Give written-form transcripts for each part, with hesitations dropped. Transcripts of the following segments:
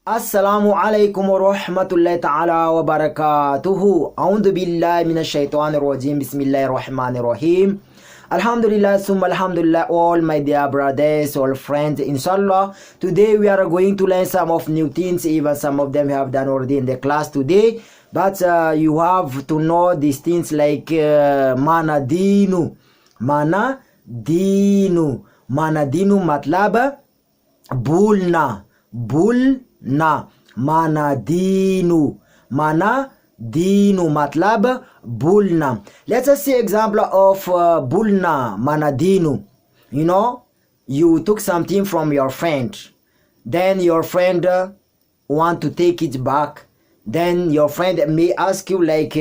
अस्सलामु अलैकुम वरहमतुल्लाहि ताला वबरकातुहू। औज़ु बिल्लाहि मिनश शैतानिर रजीम। बिस्मिल्लाहिर रहमानिर रहीम। Alhamdulillah, summa alhamdulillah, all my dear brothers, all friends, inshallah. Today we are going to learn some of new things, even some of them we have done already in the class today. But you have to know these things like mana dinu. Mana dinu. Mana dinu matlab bulna. Bulna. Mana dinu. Mana dinu matlab bulna. Let us see example of bulna, manadinu. You know, you took something from your friend, then your friend want to take it back. Then your friend may ask you like,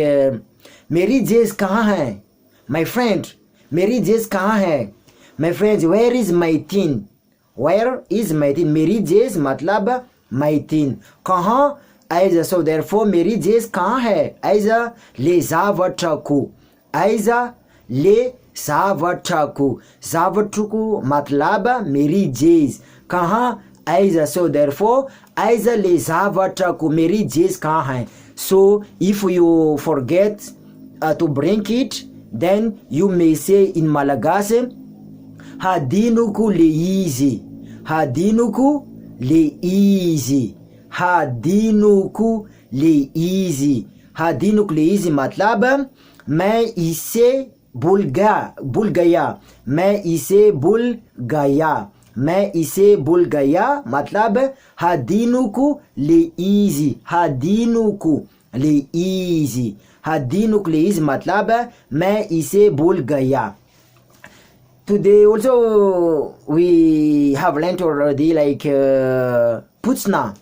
मेरी जेज कहाँ है? My friend, मेरी जेज कहाँ है? My friend, where is my tin? Where is my tin? मेरी जेज मतलब my tin. कहाँ? Aiza, so therefore मेरी जेज कहाँ है? Aiza le zavataku. Aiza le zavataku. Zavataku मतलब मेरी जेज कहाँ? Aiza, so therefore Aiza le zavataku. मेरी जेज कहाँ है? So if you forget to bring it, then you may say in malagasy, hadinuku le easy. Hadinuku le easy. Hadinuku le easy. Hadinuku le easy मतलब मैं इसे भूल गया. मैं इसे भूल गया. मैं इसे भूल गया मतलब hadinuku le easy. Hadinuku le easy. Hadinuku le easy मतलब मैं इसे भूल गया. Today also we have learned already like putsna.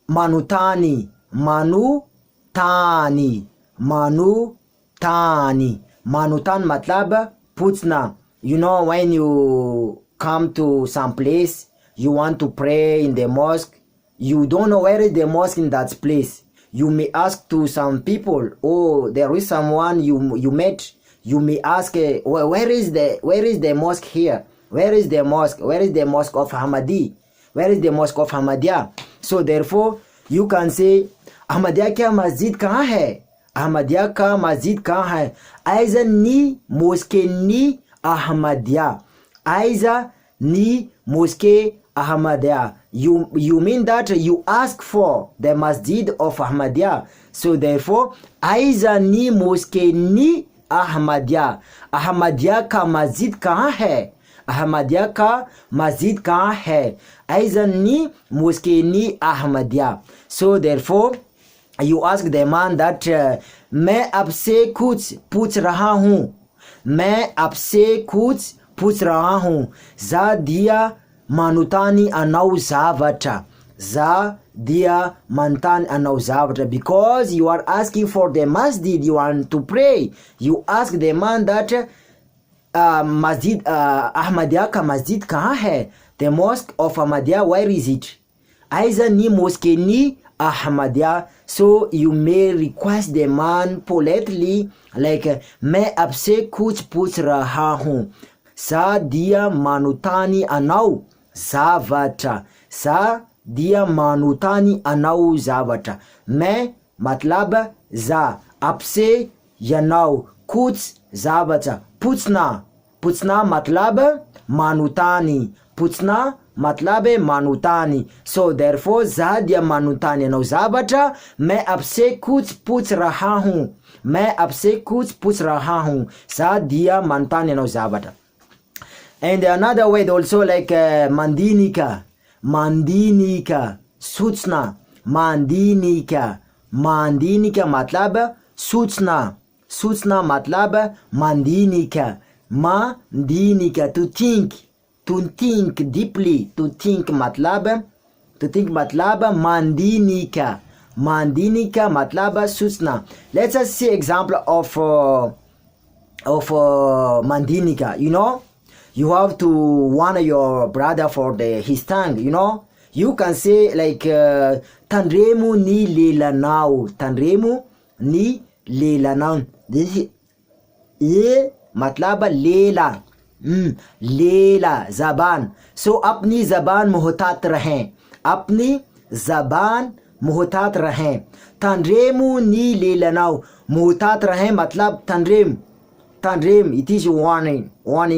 Manutani. Manutani. Manutani. Manutan matlab putsna. You know, when you come to some place, you want to pray in the mosque, you don't know where is the mosque in that place. You may ask to some people, oh, there is someone you met. You may ask, where is the mosque here? Where is the mosque? Where is the mosque of Ahmadi? Where is the mosque of Ahmadiyya? So therefore, you can say, Ahmadiyya का मस्जिद कहाँ है? Ahmadiyya का मस्जिद कहाँ है? Aiza ni mosque ni Ahmadiyya. Aiza ni mosque Ahmadiyya. You mean that you ask for the masjid of Ahmadiyya. So therefore, Aiza ni mosque ni Ahmadiyya. Ahmadiyya का मस्जिद कहाँ है? Ahmadiyya का मस्जिद कहाँ है? Aiza ni mosque ni Ahmadiyya. So therefore, you ask the man that मैं आपसे कुछ पूछ रहा हूँ. मैं आपसे कुछ पूछ रहा हूँ. Za dia manutani anau zavata. Za dia mantan anau zavata. Because you are asking for the masjid, you want to pray. You ask the man that masjid Ahmadiyya ka masjid kahan hai? The mosque of Ahmadiyya, where is it? Aiza ni mosque ni Ahmadiyya. So you may request the man politely like मैं आपसे कुछ पूछ रहा हूँ. Sa dia manutani anau zavata. Sa dia manutani anau zavata. मैं मतलब za आपसे yanau कुछ zavata. पूछना. पूछना मतलब manutani. पूछना मतलब manutani. So therefore za dia manutani anau zavata. मैं आपसे कुछ पूछ रहा हूँ. मैं आपसे कुछ पूछ रहा हूँ. Sa dia manutani anau zavata. And another word also like mandinika. Mandinika. Suchna. Mandinika. Mandinika matlab suchna. Suchna matlab mandinika. Mandinika. To think. To think deeply. To think matlab. To think matlab mandinika. Mandinika matlab suchna. Let us see example of mandinika. You know, you have to warn your brother for his tongue, you know. You can say like Tandremu ni lela now. Tandremu ni lela now. ये मतलब लेला. लेला जबान. So अपनी जबान मोहतात रहें. अपनी जबान मोहतात रहें. Tanremu ni lelanao. Muhtat rahe matlab tanrem. Tanrem, it is warning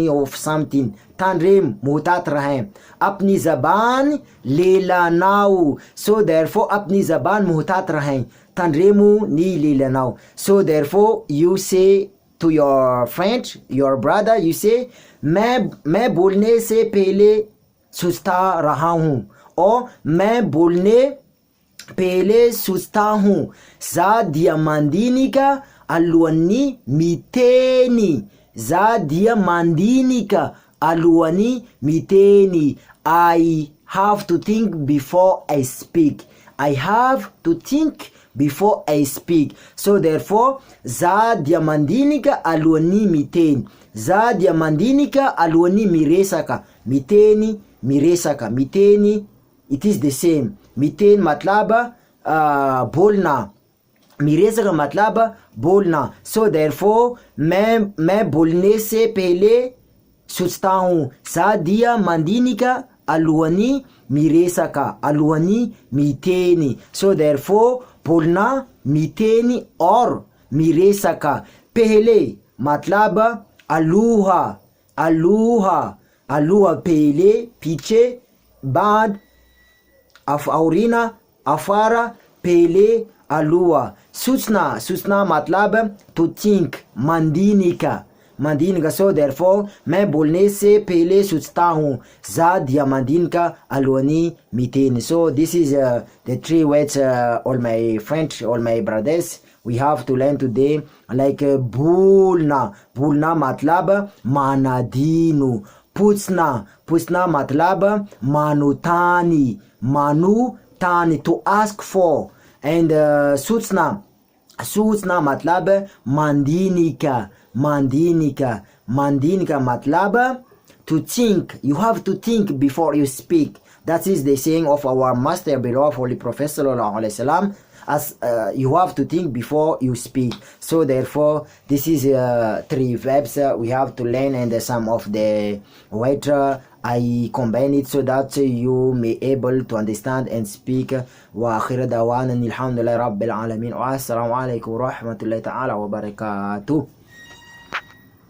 of something. Tanrem, muhtat rahe. Apni zaban lelanao. So therefore, apni zaban muhtat rahe. Tanremu ni lelanao. So therefore, you say to your friend, your brother, you say, मैं बोलने से पहले सोचता रहा हूँ, और मैं बोलने pele sustahu za diamandinika aluani miteni, za diamandinika aluani miteni. I have to think before I speak. I have to think before I speak. So therefore, za diamandinika aluani miteni, za diamandinika aluani miresaka, miteni miresaka, miteni, it is the same. Miten matlaba bolna, mireza का मतलब बोलना. So therefore मैं बोलने से पहले सोचता हूँ. सादिया मंदिनी का अलुअनी मिरेसा का अलुअनी मितेनी. So therefore बोलना मितेनी और मिरेसा का पहले मतलब अलुहा अलुहा अलुहा पहले पीछे बाद aurina afara pele alua. Susna matlab to think, mandinika. So therefore मैं बोलने से पहले सोचता हूँ. Zad ya mandinka alwani mitin. So this is the three words, all my friends, all my brothers, we have to learn today. Like bhulna matlab manadinu. Putsna matlab manutani, to ask for. And sutsna matlab mandinika matlab to think. You have to think before you speak. That is the saying of our master beloved Holy Prophet sallallahu alaihi wasallam, as you have to think before you speak. So therefore this is three verbs we have to learn, and some of the words I combine it so that you may able to understand and speak. Wa akhir dawana alhamdulillahi rabbil alamin wa assalamu alaikum wa rahmatullahi ta'ala wa barakatuh.